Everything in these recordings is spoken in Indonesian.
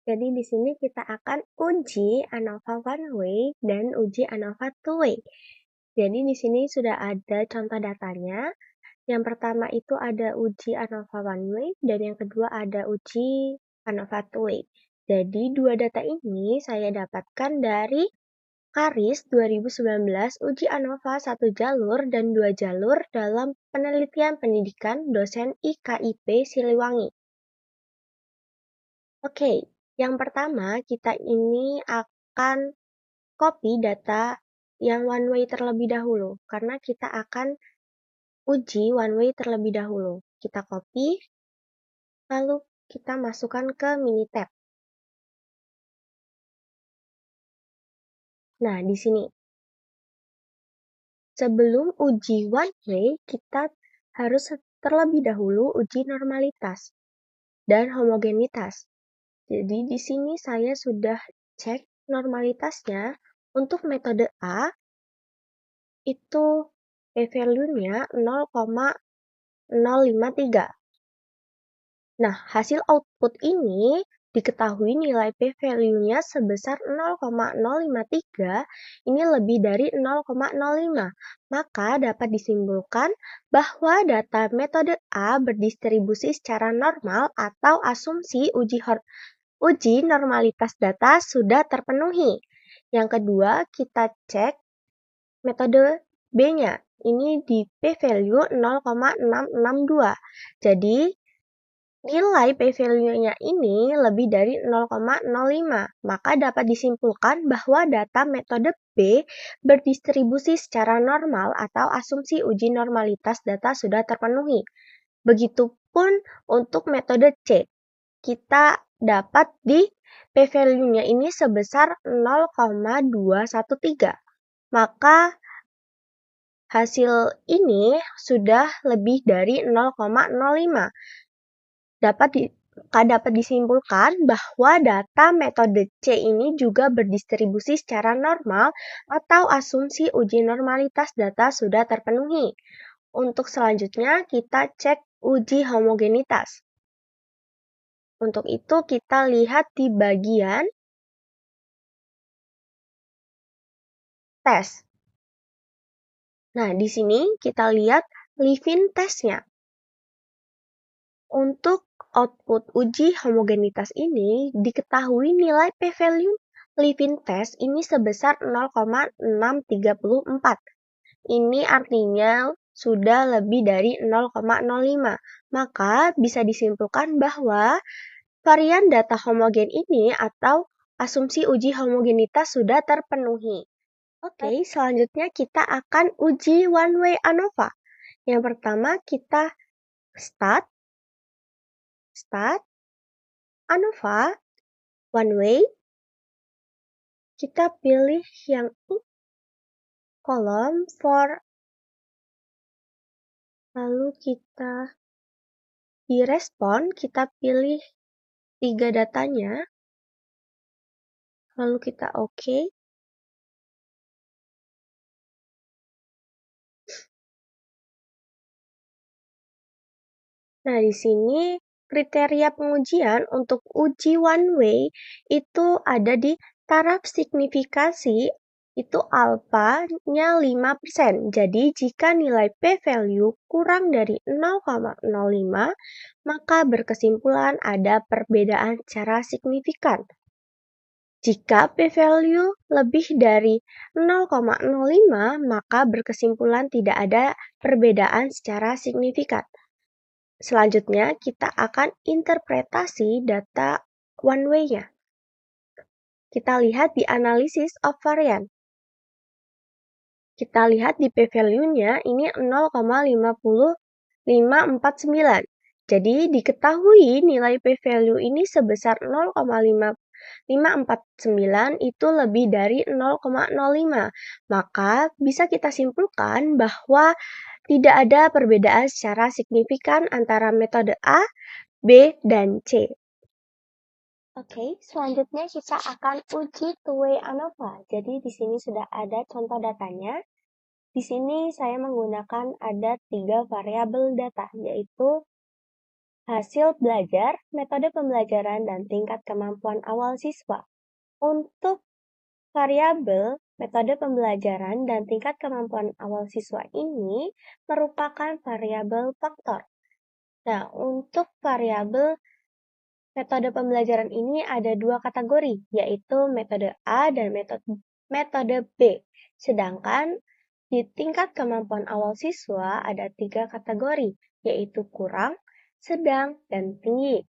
Jadi di sini kita akan uji ANOVA one way dan uji ANOVA two way. Jadi di sini sudah ada contoh datanya. Yang pertama itu ada uji ANOVA one way dan yang kedua ada uji ANOVA two way. Jadi dua data ini saya dapatkan dari KARIS 2019 uji ANOVA 1 jalur dan 2 jalur dalam penelitian pendidikan dosen IKIP Siliwangi. Oke, yang pertama kita ini akan copy data yang one way terlebih dahulu karena kita akan uji one way terlebih dahulu. Kita copy, lalu kita masukkan ke Minitab. Nah, di sini. Sebelum uji one way, kita harus terlebih dahulu uji normalitas dan homogenitas. Jadi di sini saya sudah cek normalitasnya. Untuk metode A, itu p-value-nya 0,053. Nah, hasil output ini diketahui nilai p-value-nya sebesar 0,053, ini lebih dari 0,05. Maka dapat disimpulkan bahwa data metode A berdistribusi secara normal atau asumsi uji normalitas data sudah terpenuhi. Yang kedua, kita cek metode B-nya. Ini di p-value 0,662. Jadi, nilai p-value-nya ini lebih dari 0,05. Maka dapat disimpulkan bahwa data metode B berdistribusi secara normal atau asumsi uji normalitas data sudah terpenuhi. Begitupun untuk metode C. Kita dapat di p-value-nya ini sebesar 0,213. Maka hasil ini sudah lebih dari 0,05. Dapat disimpulkan bahwa data metode C ini juga berdistribusi secara normal atau asumsi uji normalitas data sudah terpenuhi. Untuk selanjutnya kita cek uji homogenitas. Untuk itu kita lihat di bagian tes. Nah, di sini kita lihat leave-in testnya. Untuk output uji homogenitas ini diketahui nilai p-value leave-in test ini sebesar 0,634. Ini artinya sudah lebih dari 0,05. Maka bisa disimpulkan bahwa varian data homogen ini atau asumsi uji homogenitas sudah terpenuhi. Oke, selanjutnya kita akan uji one way ANOVA. Yang pertama kita start, ANOVA, one way. Kita pilih yang kolom for, lalu kita di respon, kita pilih 3 datanya, lalu kita OK. Nah, di sini kriteria pengujian untuk uji one way itu ada di taraf signifikasi itu alfa-nya 5%. Jadi, jika nilai p-value kurang dari 0,05, maka berkesimpulan ada perbedaan secara signifikan. Jika p-value lebih dari 0,05, maka berkesimpulan tidak ada perbedaan secara signifikan. Selanjutnya, kita akan interpretasi data one way-nya. Kita lihat di analysis of variant. Kita lihat di p-value-nya ini 0,5549. Jadi, diketahui nilai p-value ini sebesar 0,549 itu lebih dari 0,05. Maka, bisa kita simpulkan bahwa tidak ada perbedaan secara signifikan antara metode A, B, dan C. Oke, selanjutnya kita akan uji two-way ANOVA. Jadi di sini sudah ada contoh datanya. Di sini saya menggunakan ada 3 variabel data, yaitu Hasil belajar, metode pembelajaran, dan tingkat kemampuan awal siswa. Untuk variabel, metode pembelajaran, dan tingkat kemampuan awal siswa ini merupakan variabel faktor. Nah, untuk variabel metode pembelajaran ini ada dua kategori, yaitu metode A dan metode B. Sedangkan di tingkat kemampuan awal siswa ada tiga kategori, yaitu kurang, sedang, dan tinggi.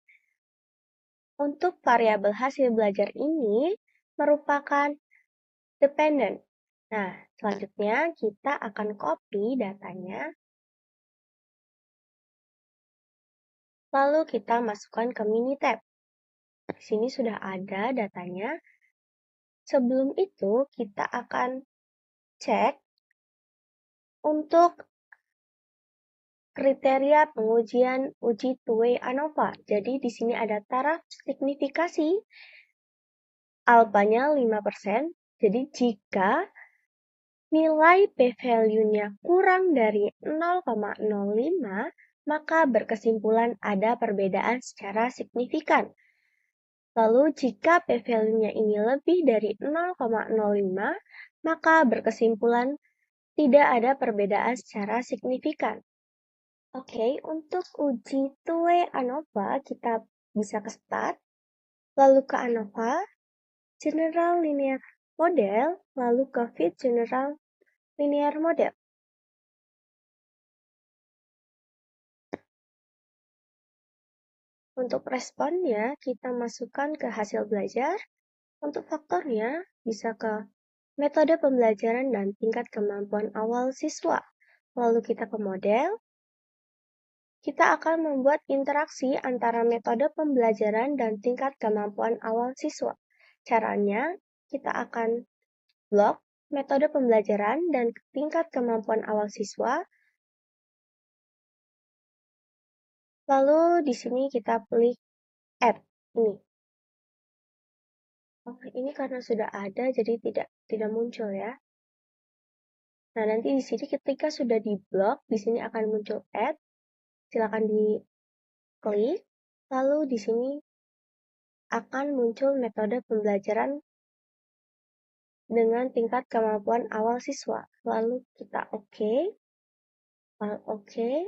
Untuk variabel hasil belajar ini merupakan dependent. Nah, selanjutnya kita akan copy datanya, lalu kita masukkan ke Minitab. Di sini sudah ada datanya. Sebelum itu, kita akan cek untuk kriteria pengujian uji two-way ANOVA. Jadi di sini ada taraf signifikasi, alfanya 5%. Jadi jika nilai p-value-nya kurang dari 0,05, maka berkesimpulan ada perbedaan secara signifikan. Lalu jika p-value-nya ini lebih dari 0,05, maka berkesimpulan tidak ada perbedaan secara signifikan. Oke, untuk uji two-way ANOVA, kita bisa ke Start, lalu ke ANOVA, General Linear Model, lalu ke Fit General Linear Model. Untuk responnya, kita masukkan ke hasil belajar. Untuk faktornya, bisa ke metode pembelajaran dan tingkat kemampuan awal siswa. Lalu kita ke model. Kita akan membuat interaksi antara metode pembelajaran dan tingkat kemampuan awal siswa. Caranya, kita akan blok metode pembelajaran dan tingkat kemampuan awal siswa. Lalu di sini kita pilih add ini. Ini karena sudah ada jadi tidak muncul ya. Nah, nanti di sini ketika sudah diblok, di sini akan muncul add. Silakan diklik. Lalu di sini akan muncul metode pembelajaran dengan tingkat kemampuan awal siswa. Lalu kita oke. Oke.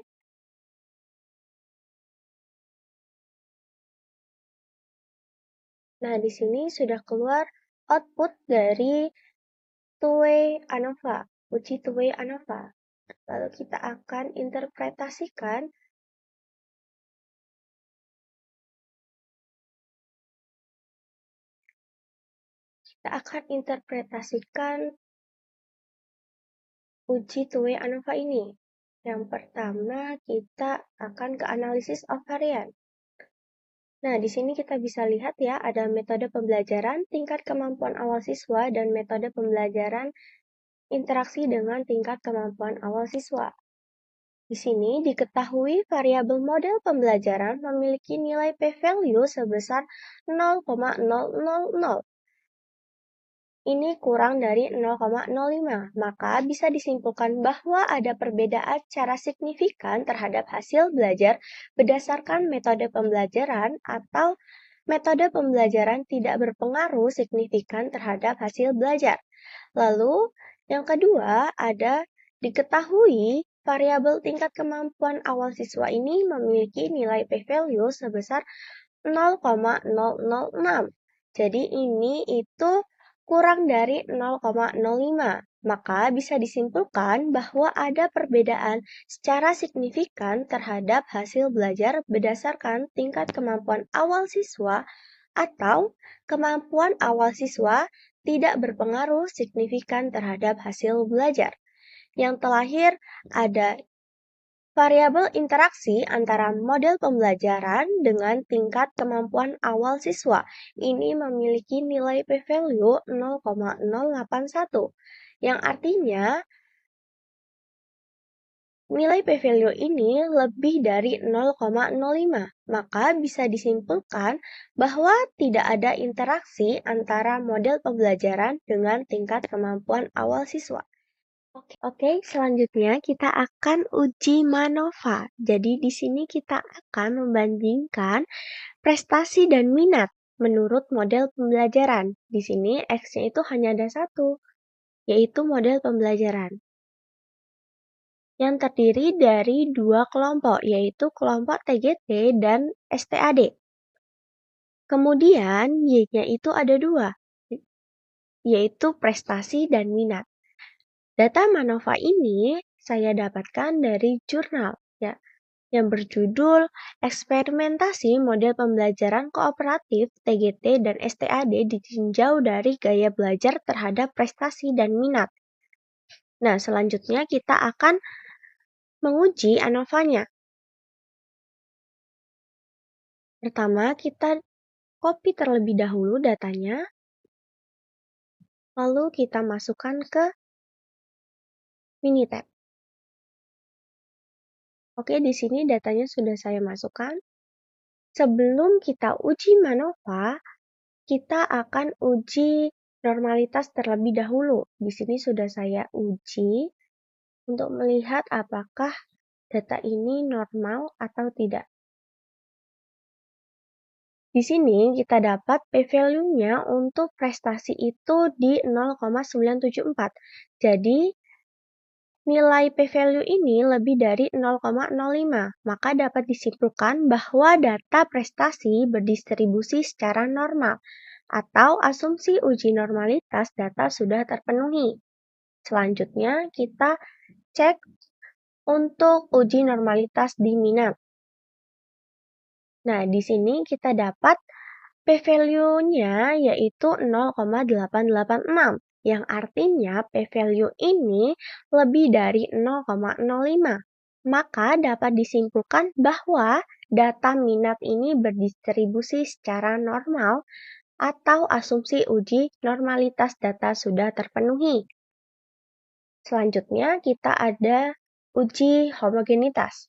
Nah, di sini sudah keluar output dari two-way ANOVA, uji two-way ANOVA. Lalu kita akan interpretasikan uji two-way ANOVA ini. Yang pertama, kita akan ke analisis of varian. Nah, di sini kita bisa lihat ya, ada metode pembelajaran, tingkat kemampuan awal siswa, dan metode pembelajaran interaksi dengan tingkat kemampuan awal siswa. Di sini diketahui variabel model pembelajaran memiliki nilai p-value sebesar 0,000. Ini kurang dari 0,05, maka bisa disimpulkan bahwa ada perbedaan secara signifikan terhadap hasil belajar berdasarkan metode pembelajaran atau metode pembelajaran tidak berpengaruh signifikan terhadap hasil belajar. Lalu, yang kedua ada diketahui variabel tingkat kemampuan awal siswa ini memiliki nilai p-value sebesar 0,006. Jadi ini itu kurang dari 0,05. Maka bisa disimpulkan bahwa ada perbedaan secara signifikan terhadap hasil belajar berdasarkan tingkat kemampuan awal siswa atau kemampuan awal siswa tidak berpengaruh signifikan terhadap hasil belajar. Yang terakhir ada variabel interaksi antara model pembelajaran dengan tingkat kemampuan awal siswa. Ini memiliki nilai p-value 0,081, yang artinya nilai p-value ini lebih dari 0,05. Maka bisa disimpulkan bahwa tidak ada interaksi antara model pembelajaran dengan tingkat kemampuan awal siswa. Oke, selanjutnya kita akan uji MANOVA. Jadi di sini kita akan membandingkan prestasi dan minat menurut model pembelajaran. Di sini X-nya itu hanya ada satu, yaitu model pembelajaran. Yang terdiri dari dua kelompok, yaitu kelompok TGT dan STAD. Kemudian Y-nya itu ada dua, yaitu prestasi dan minat. Data MANOVA ini saya dapatkan dari jurnal ya, yang berjudul Eksperimentasi Model Pembelajaran Kooperatif TGT dan STAD ditinjau dari gaya belajar terhadap prestasi dan minat. Nah, selanjutnya kita akan menguji ANOVA-nya. Pertama, kita copy terlebih dahulu datanya, lalu kita masukkan ke Minitab. Oke, di sini datanya sudah saya masukkan. Sebelum kita uji MANOVA, kita akan uji normalitas terlebih dahulu. Di sini sudah saya uji untuk melihat apakah data ini normal atau tidak. Di sini kita dapat p-value-nya untuk prestasi itu di 0,974. Jadi, nilai p-value ini lebih dari 0,05, maka dapat disimpulkan bahwa data prestasi berdistribusi secara normal, atau asumsi uji normalitas data sudah terpenuhi. Selanjutnya, kita cek untuk uji normalitas di minat. Nah, di sini kita dapat p-value-nya yaitu 0,886, yang artinya p-value ini lebih dari 0,05. Maka dapat disimpulkan bahwa data minat ini berdistribusi secara normal atau asumsi uji normalitas data sudah terpenuhi. Selanjutnya kita ada uji homogenitas.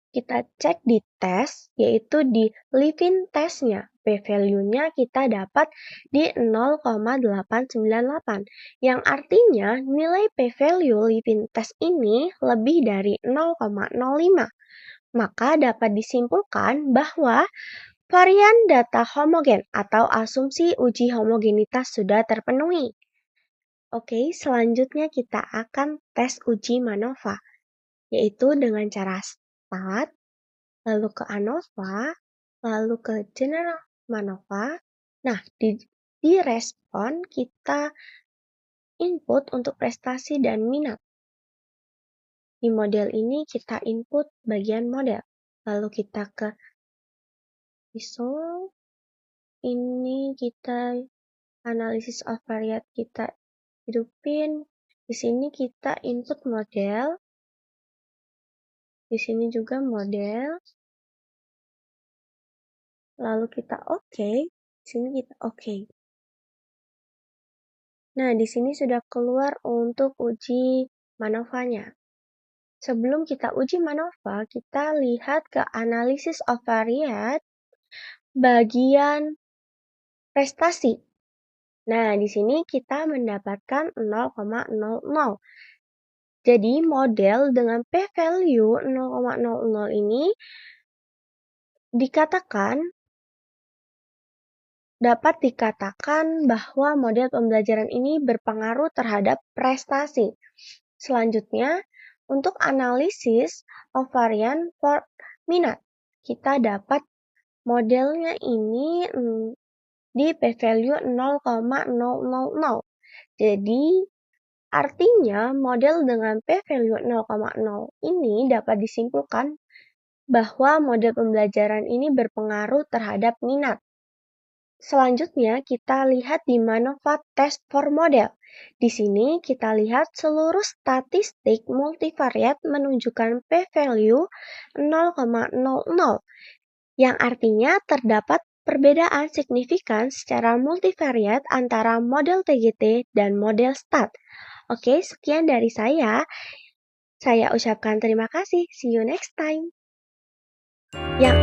Kita cek di tes, yaitu di Levin testnya. P-value-nya kita dapat di 0,898, yang artinya nilai p-value Levin test ini lebih dari 0,05. Maka dapat disimpulkan bahwa varian data homogen atau asumsi uji homogenitas sudah terpenuhi. Oke, selanjutnya kita akan tes uji MANOVA, yaitu dengan cara start, lalu ke ANOVA, lalu ke General MANOVA. Nah, di respon kita input untuk prestasi dan minat. Di model ini kita input bagian model. Lalu kita ke result. Ini kita analisis of variate kita hidupin. Di sini kita input model. Di sini juga model. Lalu kita oke. Di sini kita oke. Nah, di sini sudah keluar untuk uji MANOVA-nya. Sebelum kita uji MANOVA, kita lihat ke analisis of variate bagian prestasi. Nah, di sini kita mendapatkan 0,00. Jadi, model dengan p-value 0,00 ini dapat dikatakan bahwa model pembelajaran ini berpengaruh terhadap prestasi. Selanjutnya, untuk analisis of variant for minat, kita dapat modelnya ini di p-value 0,000. Jadi, artinya model dengan p-value 0,0 ini dapat disimpulkan bahwa model pembelajaran ini berpengaruh terhadap minat. Selanjutnya, kita lihat di MANOVA Test for Model. Di sini kita lihat seluruh statistik multivariate menunjukkan p-value 0,00, yang artinya terdapat perbedaan signifikan secara multivariate antara model TGT dan model STAT. Oke, sekian dari saya. Saya ucapkan terima kasih. See you next time. Yang